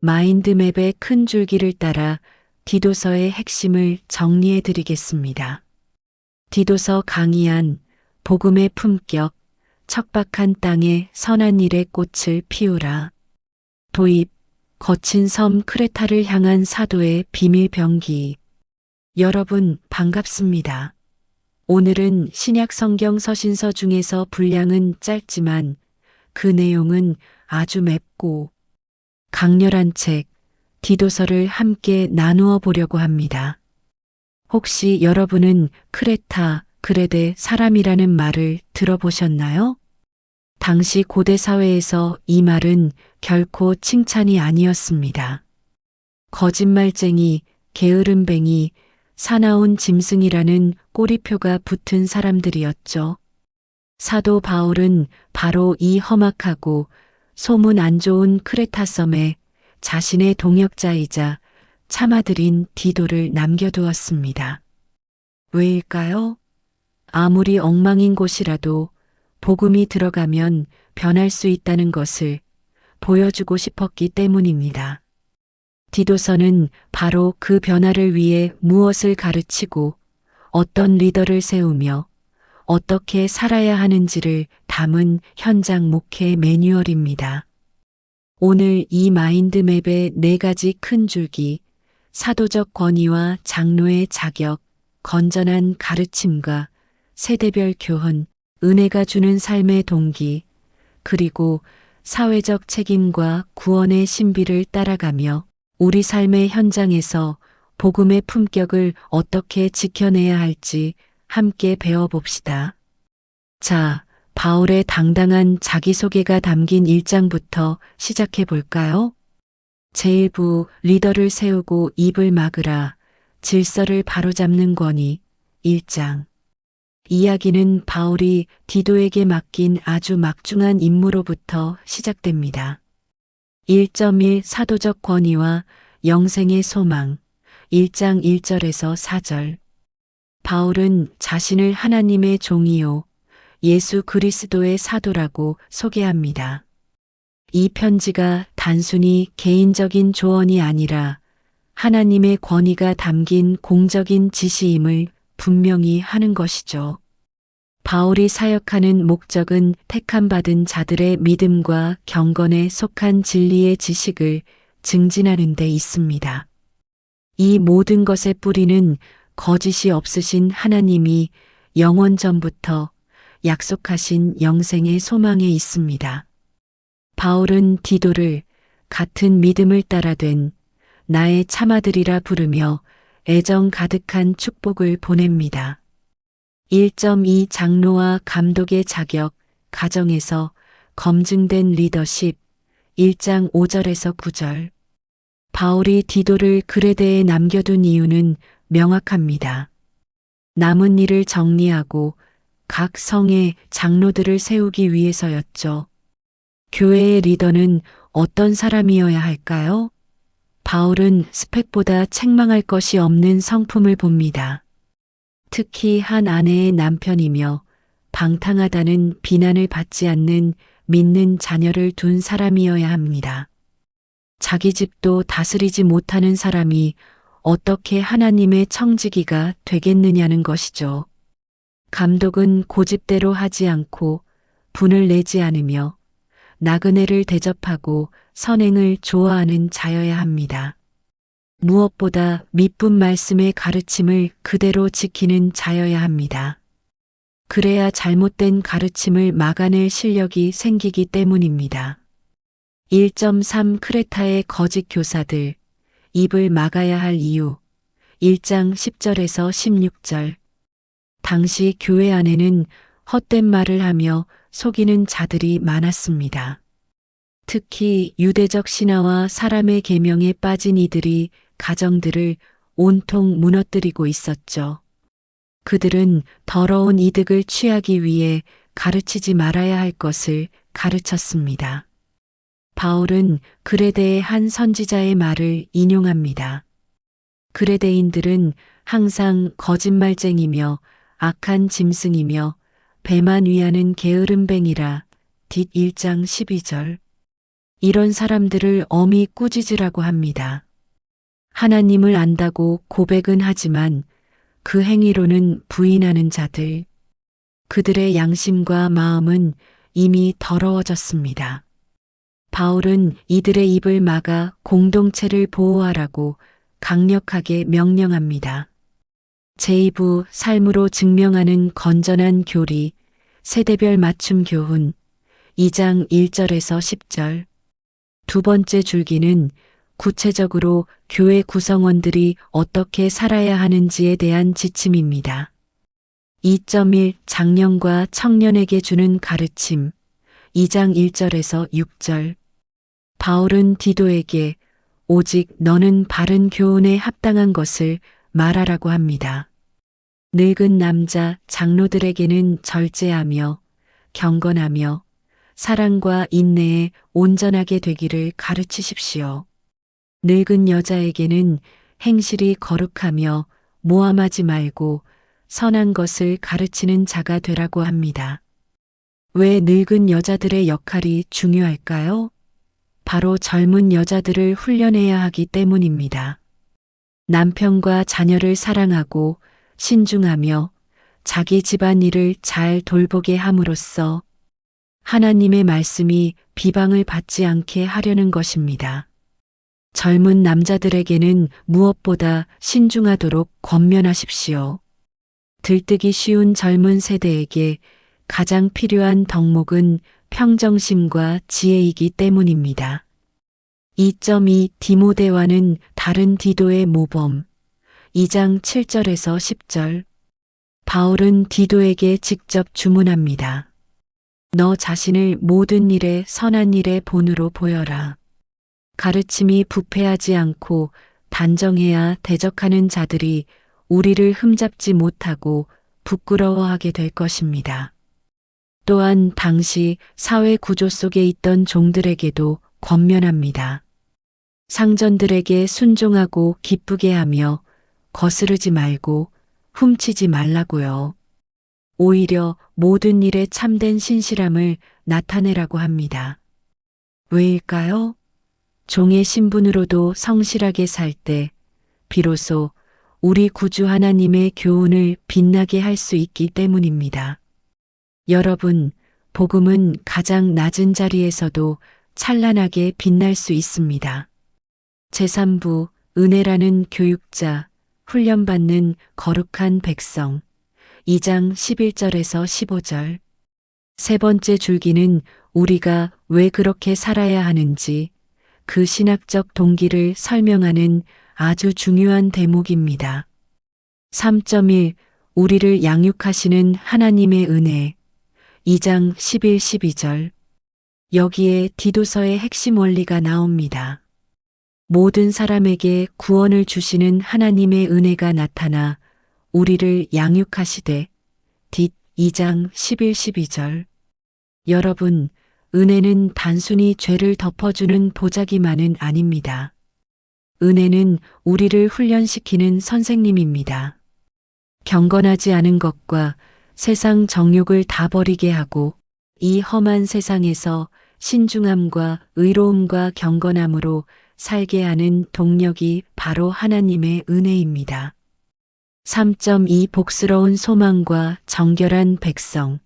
마인드맵의 큰 줄기를 따라 디도서의 핵심을 정리해 드리겠습니다. 디도서 강의안, 복음의 품격, 척박한 땅에 선한 일의 꽃을 피우라. 도입, 거친 섬 크레타를 향한 사도의 비밀 병기. 여러분 반갑습니다. 오늘은 신약 성경 서신서 중에서 분량은 짧지만 그 내용은 아주 맵고 강렬한 책, 디도서를 함께 나누어 보려고 합니다. 혹시 여러분은 크레타, 그레데 사람이라는 말을 들어보셨나요? 당시 고대 사회에서 이 말은 결코 칭찬이 아니었습니다. 거짓말쟁이, 게으름뱅이, 사나운 짐승이라는 꼬리표가 붙은 사람들이었죠. 사도 바울은 바로 이 험악하고 소문 안 좋은 크레타 섬에 자신의 동역자이자 참아들인 디도를 남겨두었습니다. 왜일까요? 아무리 엉망인 곳이라도 복음이 들어가면 변할 수 있다는 것을 보여주고 싶었기 때문입니다. 디도서는 바로 그 변화를 위해 무엇을 가르치고 어떤 리더를 세우며 어떻게 살아야 하는지를 담은 현장 목회 매뉴얼입니다. 오늘 이 마인드맵의 4가지 큰 줄기, 사도적 권위와 장로의 자격, 건전한 가르침과 세대별 교훈, 은혜가 주는 삶의 동기, 그리고 사회적 책임과 구원의 신비를 따라가며 우리 삶의 현장에서 복음의 품격을 어떻게 지켜내야 할지 함께 배워봅시다. 자, 바울의 당당한 자기소개가 담긴 1장부터 시작해 볼까요? 제1부 리더를 세우고 입을 막으라, 질서를 바로잡는 권위 1장. 이야기는 바울이 디도에게 맡긴 아주 막중한 임무로부터 시작됩니다. 1.1 사도적 권위와 영생의 소망 1장 1절에서 4절. 바울은 자신을 하나님의 종이요 예수 그리스도의 사도라고 소개합니다. 이 편지가 단순히 개인적인 조언이 아니라 하나님의 권위가 담긴 공적인 지시임을 분명히 하는 것이죠. 바울이 사역하는 목적은 택함받은 자들의 믿음과 경건에 속한 진리의 지식을 증진하는 데 있습니다. 이 모든 것의 뿌리는 거짓이 없으신 하나님이 영원 전부터 약속하신 영생의 소망에 있습니다. 바울은 디도를 같은 믿음을 따라 된 나의 참아들이라 부르며 애정 가득한 축복을 보냅니다. 1.2 장로와 감독의 자격, 가정에서 검증된 리더십 1장 5절에서 9절. 바울이 디도를 그레데에 남겨둔 이유는 명확합니다. 남은 일을 정리하고 각 성에 장로들을 세우기 위해서였죠. 교회의 리더는 어떤 사람이어야 할까요? 바울은 스펙보다 책망할 것이 없는 성품을 봅니다. 특히 한 아내의 남편이며 방탕하다는 비난을 받지 않는 믿는 자녀를 둔 사람이어야 합니다. 자기 집도 다스리지 못하는 사람이 어떻게 하나님의 청지기가 되겠느냐는 것이죠. 감독은 고집대로 하지 않고 분을 내지 않으며 나그네를 대접하고 선행을 좋아하는 자여야 합니다. 무엇보다 미쁜 말씀의 가르침을 그대로 지키는 자여야 합니다. 그래야 잘못된 가르침을 막아낼 실력이 생기기 때문입니다. 1.3 크레타의 거짓 교사들, 입을 막아야 할 이유 1장 10절에서 16절. 당시 교회 안에는 헛된 말을 하며 속이는 자들이 많았습니다. 특히 유대적 신화와 사람의 계명에 빠진 이들이 가정들을 온통 무너뜨리고 있었죠. 그들은 더러운 이득을 취하기 위해 가르치지 말아야 할 것을 가르쳤습니다. 바울은 그레데의 한 선지자의 말을 인용합니다. 그레데인들은 항상 거짓말쟁이며 악한 짐승이며 배만 위하는 게으름뱅이라 뒷 1장 12절. 이런 사람들을 어미 꾸짖으라고 합니다. 하나님을 안다고 고백은 하지만 그 행위로는 부인하는 자들, 그들의 양심과 마음은 이미 더러워졌습니다. 바울은 이들의 입을 막아 공동체를 보호하라고 강력하게 명령합니다. 제2부 삶으로 증명하는 건전한 교리, 세대별 맞춤 교훈, 2장 1절에서 10절. 두 번째 줄기는 구체적으로 교회 구성원들이 어떻게 살아야 하는지에 대한 지침입니다. 2.1 장년과 청년에게 주는 가르침, 2장 1절에서 6절. 바울은 디도에게 오직 너는 바른 교훈에 합당한 것을 말하라고 합니다. 늙은 남자 장로들에게는 절제하며 경건하며 사랑과 인내에 온전하게 되기를 가르치십시오. 늙은 여자에게는 행실이 거룩하며 모함하지 말고 선한 것을 가르치는 자가 되라고 합니다. 왜 늙은 여자들의 역할이 중요할까요? 바로 젊은 여자들을 훈련해야 하기 때문입니다. 남편과 자녀를 사랑하고 신중하며 자기 집안일을 잘 돌보게 함으로써 하나님의 말씀이 비방을 받지 않게 하려는 것입니다. 젊은 남자들에게는 무엇보다 신중하도록 권면하십시오. 들뜨기 쉬운 젊은 세대에게 가장 필요한 덕목은 평정심과 지혜이기 때문입니다. 2.2 디모데와는 다른 디도의 모범, 2장 7절에서 10절. 바울은 디도에게 직접 주문합니다. 너 자신을 모든 일에 선한 일의 본으로 보여라. 가르침이 부패하지 않고 단정해야 대적하는 자들이 우리를 흠잡지 못하고 부끄러워하게 될 것입니다. 또한 당시 사회 구조 속에 있던 종들에게도 권면합니다. 상전들에게 순종하고 기쁘게 하며 거스르지 말고 훔치지 말라고요. 오히려 모든 일에 참된 신실함을 나타내라고 합니다. 왜일까요? 종의 신분으로도 성실하게 살 때 비로소 우리 구주 하나님의 교훈을 빛나게 할 수 있기 때문입니다. 여러분, 복음은 가장 낮은 자리에서도 찬란하게 빛날 수 있습니다. 제3부 은혜라는 교육자, 훈련받는 거룩한 백성, 2장 11절에서 15절. 세 번째 줄기는 우리가 왜 그렇게 살아야 하는지 그 신학적 동기를 설명하는 아주 중요한 대목입니다. 3.1 우리를 양육하시는 하나님의 은혜, 2장 11, 12절. 여기에 디도서의 핵심 원리가 나옵니다. 모든 사람에게 구원을 주시는 하나님의 은혜가 나타나 우리를 양육하시되 뒷 2장 11, 12절. 여러분, 은혜는 단순히 죄를 덮어주는 보자기만은 아닙니다. 은혜는 우리를 훈련시키는 선생님입니다. 경건하지 않은 것과 세상 정욕을 다 버리게 하고 이 험한 세상에서 신중함과 의로움과 경건함으로 살게 하는 동력이 바로 하나님의 은혜입니다. 3.2 복스러운 소망과 정결한 백성,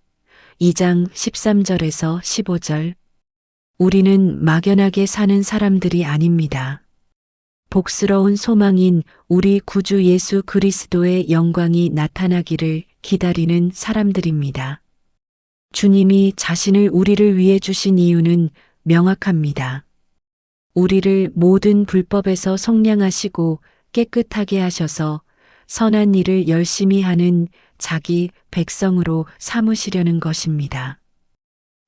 2장 13절에서 15절. 우리는 막연하게 사는 사람들이 아닙니다. 복스러운 소망인 우리 구주 예수 그리스도의 영광이 나타나기를 기다리는 사람들입니다. 주님이 자신을 우리를 위해 주신 이유는 명확합니다. 우리를 모든 불법에서 속량하시고 깨끗하게 하셔서 선한 일을 열심히 하는 자기 백성으로 삼으시려는 것입니다.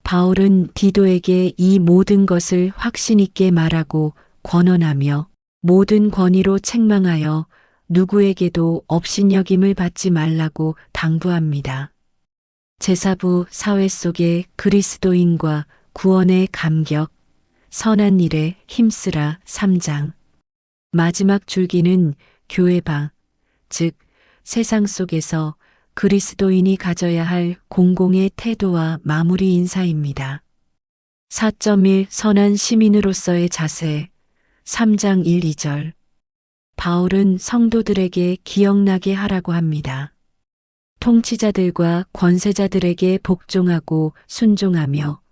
바울은 디도에게 이 모든 것을 확신 있게 말하고 권언하며 모든 권위로 책망하여 누구에게도 업신여김을 받지 말라고 당부합니다. 제4부 사회 속의 그리스도인과 구원의 감격, 선한 일에 힘쓰라 3장. 마지막 줄기는 교회방, 즉 세상 속에서 그리스도인이 가져야 할 공공의 태도와 마무리 인사입니다. 4.1 선한 시민으로서의 자세 3장 1, 2절 바울은 성도들에게 기억나게 하라고 합니다. 통치자들과 권세자들에게 복종하고 순종하며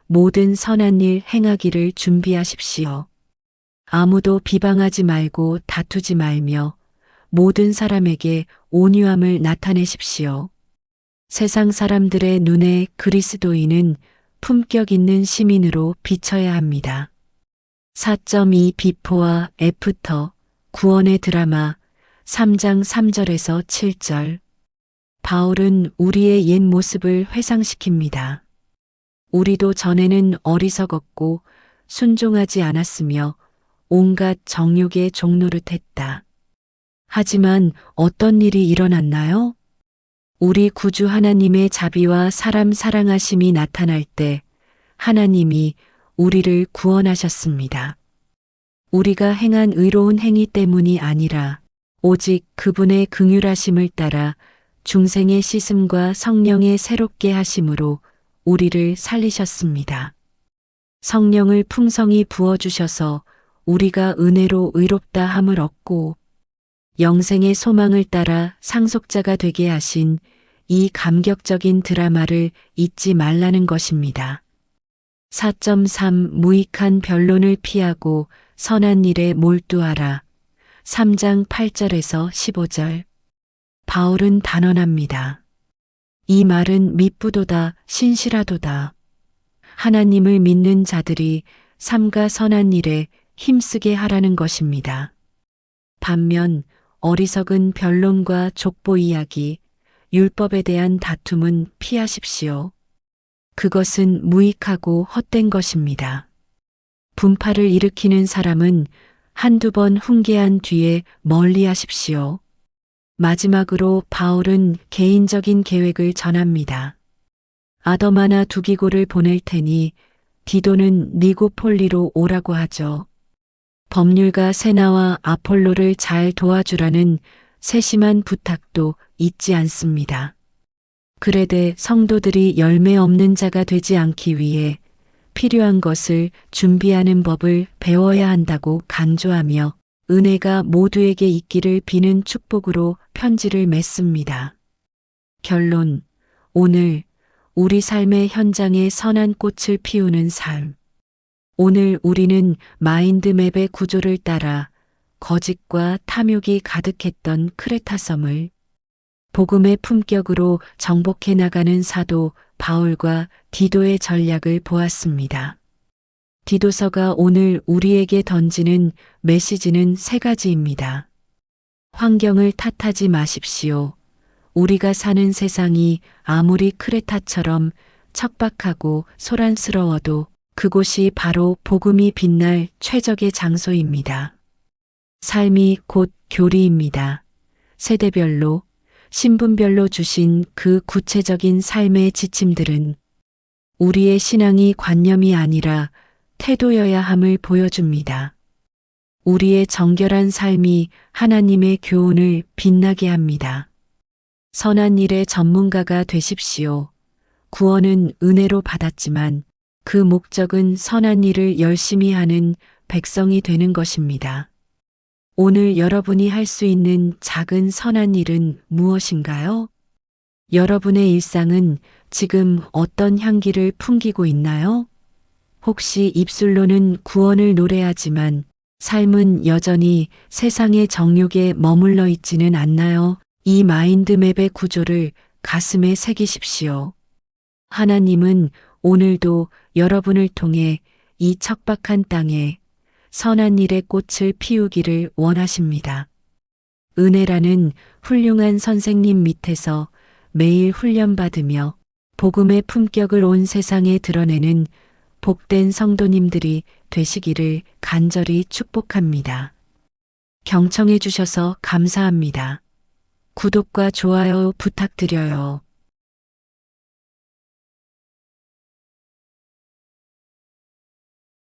모든 선한 일 행하기를 준비하십시오. 아무도 비방하지 말고 다투지 말며 모든 사람에게 온유함을 나타내십시오. 세상 사람들의 눈에 그리스도인은 품격 있는 시민으로 비춰야 합니다. 4.2 비포와 애프터 구원의 드라마 3장 3절에서 7절 바울은 우리의 옛 모습을 회상시킵니다. 우리도 전에는 어리석었고 순종하지 않았으며 온갖 정욕에 종노릇했다. 하지만 어떤 일이 일어났나요? 우리 구주 하나님의 자비와 사람 사랑하심이 나타날 때 하나님이 우리를 구원하셨습니다. 우리가 행한 의로운 행위 때문이 아니라 오직 그분의 긍휼하심을 따라 중생의 씻음과 성령의 새롭게 하심으로 우리를 살리셨습니다. 성령을 풍성히 부어주셔서 우리가 은혜로 의롭다 함을 얻고 영생의 소망을 따라 상속자가 되게 하신 이 감격적인 드라마를 잊지 말라는 것입니다. 4.3 무익한 변론을 피하고 선한 일에 몰두하라. 3장 8절에서 15절 바울은 단언합니다. 이 말은 미쁘도다 신실하도다. 하나님을 믿는 자들이 삼가 선한 일에 힘쓰게 하라는 것입니다. 반면 어리석은 변론과 족보 이야기, 율법에 대한 다툼은 피하십시오. 그것은 무익하고 헛된 것입니다. 분파를 일으키는 사람은 한두 번 훈계한 뒤에 멀리 하십시오. 마지막으로 바울은 개인적인 계획을 전합니다. 아더마나 두기고를 보낼 테니 디도는 니고폴리로 오라고 하죠. 법률가 세나와 아폴로를 잘 도와주라는 세심한 부탁도 잊지 않습니다. 그래되 성도들이 열매 없는 자가 되지 않기 위해 필요한 것을 준비하는 법을 배워야 한다고 강조하며 은혜가 모두에게 있기를 비는 축복으로 편지를 맺습니다. 결론, 오늘 우리 삶의 현장에 선한 꽃을 피우는 삶. 오늘 우리는 마인드맵의 구조를 따라 거짓과 탐욕이 가득했던 크레타 섬을 복음의 품격으로 정복해 나가는 사도 바울과 디도의 전략을 보았습니다. 디도서가 오늘 우리에게 던지는 메시지는 세 가지입니다. 환경을 탓하지 마십시오. 우리가 사는 세상이 아무리 크레타처럼 척박하고 소란스러워도 그곳이 바로 복음이 빛날 최적의 장소입니다. 삶이 곧 교리입니다. 세대별로, 신분별로 주신 그 구체적인 삶의 지침들은 우리의 신앙이 관념이 아니라 태도여야 함을 보여줍니다. 우리의 정결한 삶이 하나님의 교훈을 빛나게 합니다. 선한 일의 전문가가 되십시오. 구원은 은혜로 받았지만 그 목적은 선한 일을 열심히 하는 백성이 되는 것입니다. 오늘 여러분이 할 수 있는 작은 선한 일은 무엇인가요? 여러분의 일상은 지금 어떤 향기를 풍기고 있나요? 혹시 입술로는 구원을 노래하지만 삶은 여전히 세상의 정욕에 머물러 있지는 않나요? 이 마인드맵의 구조를 가슴에 새기십시오. 하나님은 오늘도 여러분을 통해 이 척박한 땅에 선한 일의 꽃을 피우기를 원하십니다. 은혜라는 훌륭한 선생님 밑에서 매일 훈련받으며 복음의 품격을 온 세상에 드러내는 복된 성도님들이 되시기를 간절히 축복합니다. 경청해 주셔서 감사합니다. 구독과 좋아요 부탁드려요.